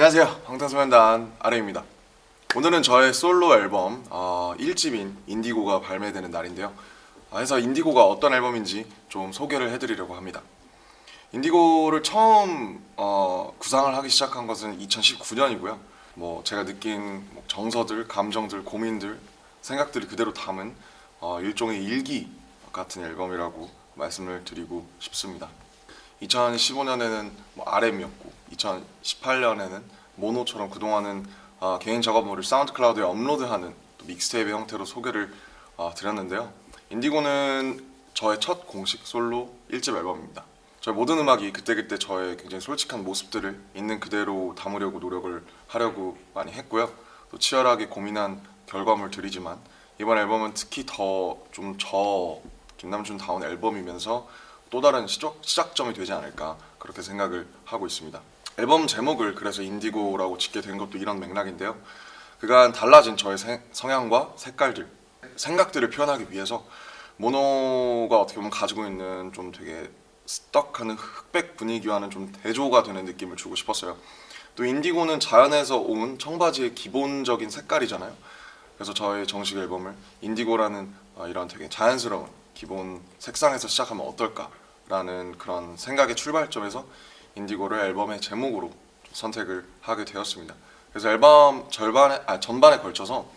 안녕하세요. 방탄소년단 아레입니다. 오늘은 저의 솔로 앨범 1집인 인디고가 발매되는 날인데요. 그래서 인디고가 어떤 앨범인지 좀 소개를 해드리려고 합니다. 인디고를 처음 구상을 하기 시작한 것은 2019년이고요. 제가 느낀 정서들, 감정들, 고민들, 생각들을 그대로 담은 일종의 일기 같은 앨범이라고 말씀을 드리고 싶습니다. 2015년에는 RM이었고 2018년에는 모노처럼 그동안은 개인 작업물을 사운드클라우드에 업로드하는 믹스테이프 형태로 소개를 드렸는데요. 인디고는 저의 첫 공식 솔로 1집 앨범입니다. 저의 모든 음악이 그때그때 저의 굉장히 솔직한 모습들을 있는 그대로 담으려고 노력을 하려고 많이 했고요. 또 치열하게 고민한 결과물들이지만 이번 앨범은 특히 더 좀 김남준다운 앨범이면서 또 다른 시작점이 되지 않을까 그렇게 생각을 하고 있습니다. 앨범 제목을 그래서 인디고라고 짓게 된 것도 이런 맥락인데요. 그간 달라진 저의 성향과 색깔들, 생각들을 표현하기 위해서 모노가 어떻게 보면 가지고 있는 좀 되게 스떡하는 흑백 분위기와는 좀 대조가 되는 느낌을 주고 싶었어요. 또 인디고는 자연에서 온 청바지의 기본적인 색깔이잖아요. 그래서 저의 정식 앨범을 인디고라는 이런 되게 자연스러운 기본 색상에서 시작하면 어떨까라는 그런 생각의 출발점에서 인디고를 앨범의 제목으로 선택을 하게 되었습니다. 그래서 앨범 전반에 걸쳐서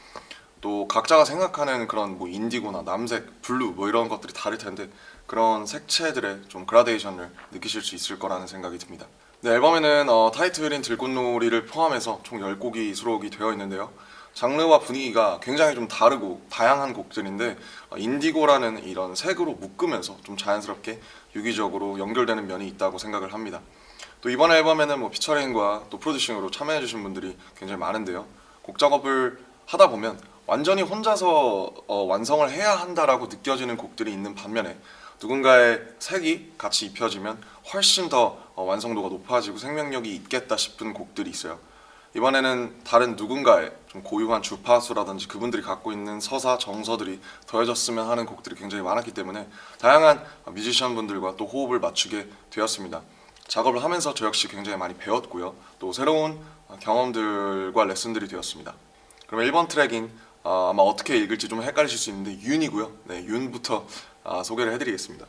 또 각자가 생각하는 그런 인디고나 남색, 블루 이런 것들이 다를 텐데 그런 색채들의 좀 그라데이션을 느끼실 수 있을 거라는 생각이 듭니다. 네, 앨범에는 타이틀인 들꽃놀이를 포함해서 총 10곡이 수록이 되어 있는데요. 장르와 분위기가 굉장히 좀 다르고 다양한 곡들인데 인디고라는 이런 색으로 묶으면서 좀 자연스럽게 유기적으로 연결되는 면이 있다고 생각을 합니다. 또 이번 앨범에는 피처링과 또 프로듀싱으로 참여해주신 분들이 굉장히 많은데요. 곡 작업을 하다 보면 완전히 혼자서 완성을 해야 한다라고 느껴지는 곡들이 있는 반면에 누군가의 색이 같이 입혀지면 훨씬 더 완성도가 높아지고 생명력이 있겠다 싶은 곡들이 있어요. 이번에는 다른 누군가의 좀 고유한 주파수라든지 그분들이 갖고 있는 서사, 정서들이 더해졌으면 하는 곡들이 굉장히 많았기 때문에 다양한 뮤지션 분들과 또 호흡을 맞추게 되었습니다. 작업을 하면서 저 역시 굉장히 많이 배웠고요. 또 새로운 경험들과 레슨들이 되었습니다. 그럼 1번 트랙인 아마 어떻게 읽을지 좀 헷갈리실 수 있는데 윤이고요. 네, 윤부터 소개를 해드리겠습니다.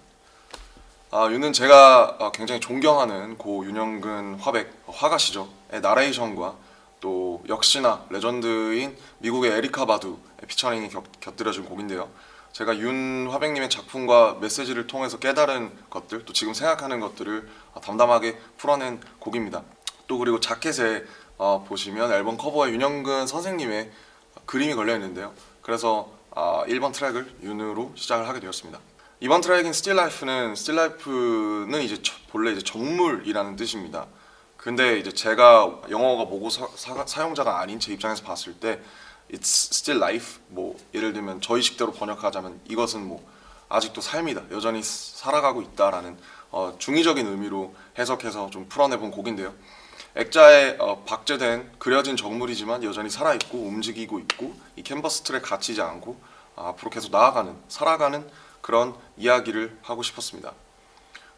윤은 제가 굉장히 존경하는 고 윤영근 화가시죠. 나레이션과 또 역시나 레전드인 미국의 에리카 바두의 피처링이 곁들여진 곡인데요. 제가 윤 화백님의 작품과 메시지를 통해서 깨달은 것들, 또 지금 생각하는 것들을 담담하게 풀어낸 곡입니다. 또 그리고 자켓에 보시면 앨범 커버에 윤영근 선생님의 그림이 걸려 있는데요. 그래서 1번 트랙을 윤으로 시작을 하게 되었습니다. 이번 트랙인 Still Life는 이제 본래 이제 정물이라는 뜻입니다. 근데 이제 제가 영어가 모고 사용자가 아닌 제 입장에서 봤을 때 It's still life. 예를 들면 저희 식대로 번역하자면 이것은 아직도 삶이다. 여전히 살아가고 있다라는 중의적인 의미로 해석해서 좀 풀어내본 곡인데요. 액자에 박제된 그려진 정물이지만 여전히 살아있고 움직이고 있고 이 캔버스 틀에 갇히지 않고 앞으로 계속 나아가는 살아가는 그런 이야기를 하고 싶었습니다.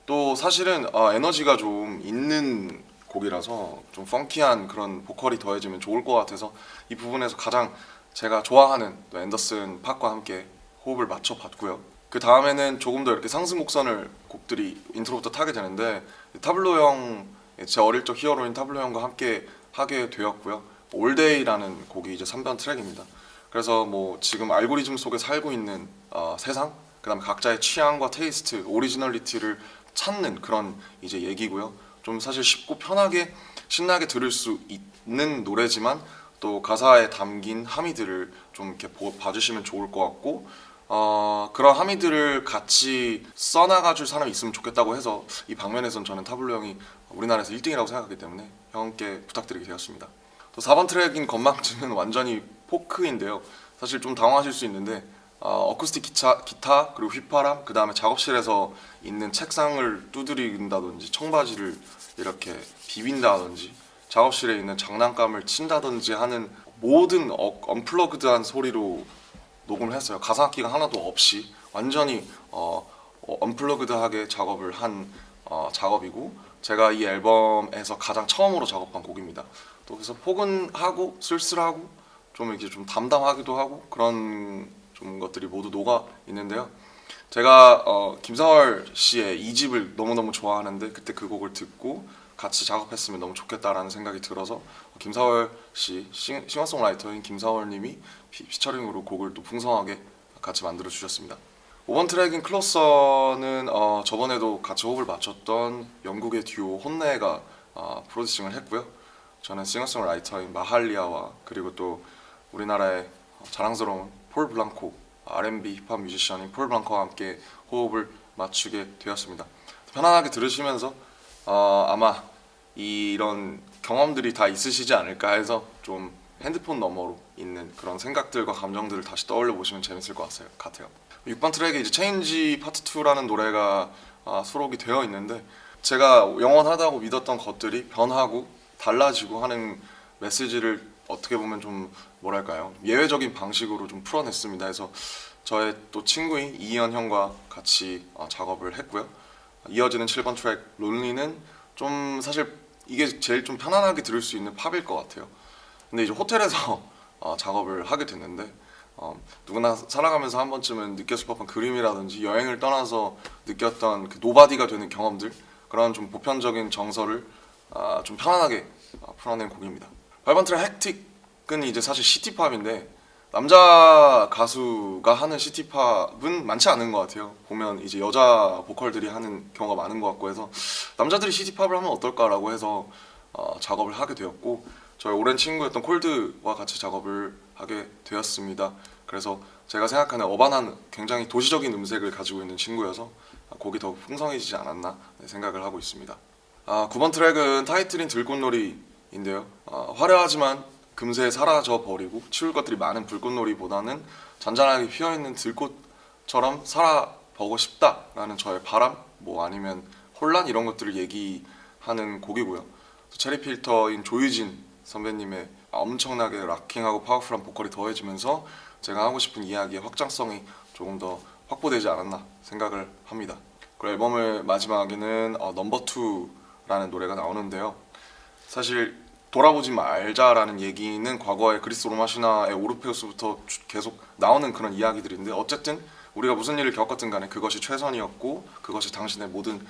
또 사실은 에너지가 좀 있는 곡이라서 좀 펑키한 그런 보컬이 더해지면 좋을 것 같아서 이 부분에서 가장 제가 좋아하는 또 앤더슨 팍과 함께 호흡을 맞춰봤고요. 그 다음에는 조금 더 이렇게 상승 곡선을 곡들이 인트로부터 타게 되는데 타블로 형, 제 어릴 적 히어로인 타블로 형과 함께 하게 되었고요. 올데이라는 곡이 이제 3번 트랙입니다. 그래서 지금 알고리즘 속에 살고 있는 세상, 그다음에 각자의 취향과 테이스트, 오리지널리티를 찾는 그런 이제 얘기고요. 좀 사실 쉽고 편하게 신나게 들을 수 있는 노래지만 또 가사에 담긴 함의들을 좀 이렇게 봐주시면 좋을 것 같고 그런 함의들을 같이 써나가줄 사람이 있으면 좋겠다고 해서 이 방면에선 저는 타블로 형이 우리나라에서 1등이라고 생각하기 때문에 형께 부탁드리게 되었습니다. 또 4번 트랙인 건망증은 완전히 포크인데요. 사실 좀 당황하실 수 있는데 어쿠스틱 기타 그리고 휘파람, 그 다음에 작업실에서 있는 책상을 두드린다든지 청바지를 이렇게 비빈다든지 작업실에 있는 장난감을 친다든지 하는 모든 언플러그드한 소리로 녹음을 했어요. 가상악기가 하나도 없이 완전히 언플러그드하게 작업을 한 작업이고 제가 이 앨범에서 가장 처음으로 작업한 곡입니다. 또 그래서 포근하고 쓸쓸하고 좀 이렇게 좀 담담하기도 하고 그런 좀 것들이 모두 녹아 있는데요. 제가 김사월 씨의 2집을 너무너무 좋아하는데 그때 그 곡을 듣고 같이 작업했으면 너무 좋겠다라는 생각이 들어서 김사월 씨 싱어송라이터인 김사월 님이 피처링으로 곡을 또 풍성하게 같이 만들어 주셨습니다. 5번 트랙인 클로서는 저번에도 같이 호흡을 맞췄던 영국의 듀오 혼내가 프로듀싱을 했고요. 저는 싱어송라이터인 마할리아와 그리고 또 우리나라의 자랑스러운 폴 블랑코 R&B 힙합 뮤지션인 폴 블랑코와 함께 호흡을 맞추게 되었습니다. 편안하게 들으시면서 아마 이런 경험들이 다 있으시지 않을까 해서 좀 핸드폰 너머로 있는 그런 생각들과 감정들을 다시 떠올려 보시면 재밌을 것 같아요. 6번 트랙에 이제 체인지 파트 2라는 노래가 수록이 되어 있는데 제가 영원하다고 믿었던 것들이 변하고 달라지고 하는 메시지를 어떻게 보면 좀 뭐랄까요, 예외적인 방식으로 좀 풀어냈습니다. 해서 저의 또 친구인 이희연 형과 같이 작업을 했고요. 이어지는 7번 트랙 론리는 좀 사실 이게 제일 좀 편안하게 들을 수 있는 팝일 것 같아요. 근데 이제 호텔에서 작업을 하게 됐는데 누구나 살아가면서 한 번쯤은 느꼈을 법한 그림이라든지 여행을 떠나서 느꼈던 그 노바디가 되는 경험들, 그런 좀 보편적인 정서를 좀 편안하게 풀어낸 곡입니다. 8번 트랙 헥틱은 이제 사실 시티팝인데 남자 가수가 하는 시티팝은 많지 않은 것 같아요. 보면 이제 여자 보컬들이 하는 경우가 많은 것 같고 해서 남자들이 시티팝을 하면 어떨까라고 해서 작업을 하게 되었고 저희 오랜 친구였던 콜드와 같이 작업을 하게 되었습니다. 그래서 제가 생각하는 어반한 굉장히 도시적인 음색을 가지고 있는 친구여서 곡이 더욱 풍성해지지 않았나 생각을 하고 있습니다. 9번 트랙은 타이틀인 들꽃놀이인데요. 화려하지만 금세 사라져 버리고 치울 것들이 많은 불꽃놀이보다는 잔잔하게 피어있는 들꽃처럼 살아보고 싶다라는 저의 바람, 뭐 아니면 혼란 이런 것들을 얘기하는 곡이고요. 체리필터인 조유진 선배님의 엄청나게 락킹하고 파워풀한 보컬이 더해지면서 제가 하고 싶은 이야기의 확장성이 조금 더 확보되지 않았나 생각을 합니다. 그리고 앨범의 마지막에는 넘버 2라는 노래가 나오는데요. 사실 돌아보지 말자라는 얘기는 과거의 그리스 로마 신화의 오르페우스부터 계속 나오는 그런 이야기들인데 어쨌든 우리가 무슨 일을 겪었든 간에 그것이 최선이었고 그것이 당신의 모든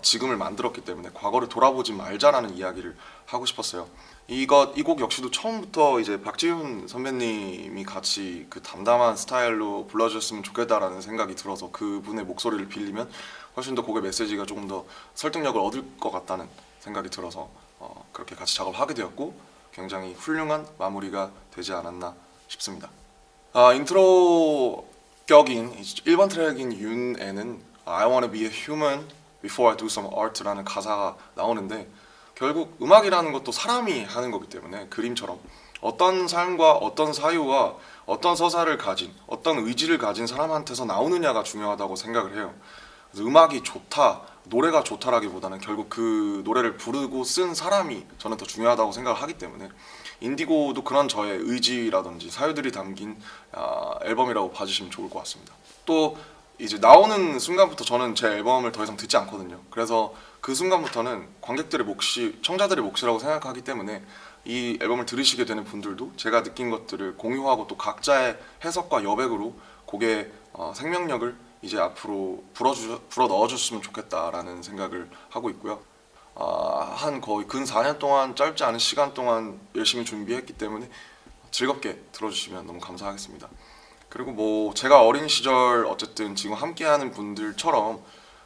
지금을 만들었기 때문에 과거를 돌아보지 말자라는 이야기를 하고 싶었어요. 이 곡 역시도 처음부터 이제 박지훈 선배님이 같이 그 담담한 스타일로 불러주셨으면 좋겠다라는 생각이 들어서 그분의 목소리를 빌리면 훨씬 더 곡의 메시지가 조금 더 설득력을 얻을 것 같다는 생각이 들어서 그렇게 같이 작업을 하게 되었고 굉장히 훌륭한 마무리가 되지 않았나 싶습니다. 인트로 격인 1번 트랙인 윤에는 I wanna be a human before I do some art라는 가사가 나오는데 결국 음악이라는 것도 사람이 하는 거기 때문에 그림처럼 어떤 삶과 어떤 사유와 어떤 서사를 가진 어떤 의지를 가진 사람한테서 나오느냐가 중요하다고 생각을 해요. 그래서 음악이 좋다, 노래가 좋다라기보다는 결국 그 노래를 부르고 쓴 사람이 저는 더 중요하다고 생각을 하기 때문에 인디고도 그런 저의 의지라든지 사유들이 담긴 앨범이라고 봐주시면 좋을 것 같습니다. 또 이제 나오는 순간부터 저는 제 앨범을 더 이상 듣지 않거든요. 그래서 그 순간부터는 관객들의 몫이 청자들의 몫이라고 생각하기 때문에 이 앨범을 들으시게 되는 분들도 제가 느낀 것들을 공유하고 또 각자의 해석과 여백으로 곡의 생명력을 이제 앞으로 불어 넣어줬으면 좋겠다라는 생각을 하고 있고요. 한 거의 근 4년 동안 짧지 않은 시간 동안 열심히 준비했기 때문에 즐겁게 들어주시면 너무 감사하겠습니다. 그리고 뭐 제가 어린 시절 어쨌든 지금 함께하는 분들처럼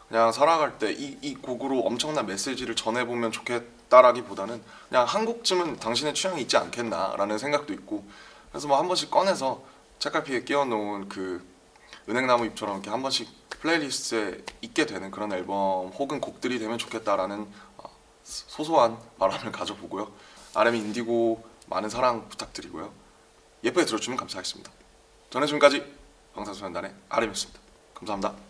그냥 살아갈 때 이 곡으로 엄청난 메시지를 전해보면 좋겠다라기보다는 그냥 한 곡쯤은 당신의 취향이 있지 않겠나라는 생각도 있고 그래서 뭐 한 번씩 꺼내서 책갈피에 끼워놓은 그 은행나무 잎처럼 이렇게 한 번씩 플레이리스트에 있게 되는 그런 앨범 혹은 곡들이 되면 좋겠다라는 소소한 바람을 가져보고요. RM 인디고 많은 사랑 부탁드리고요. 예쁘게 들어주면 감사하겠습니다. 저는 지금까지 방탄소년단의 RM이었습니다. 감사합니다.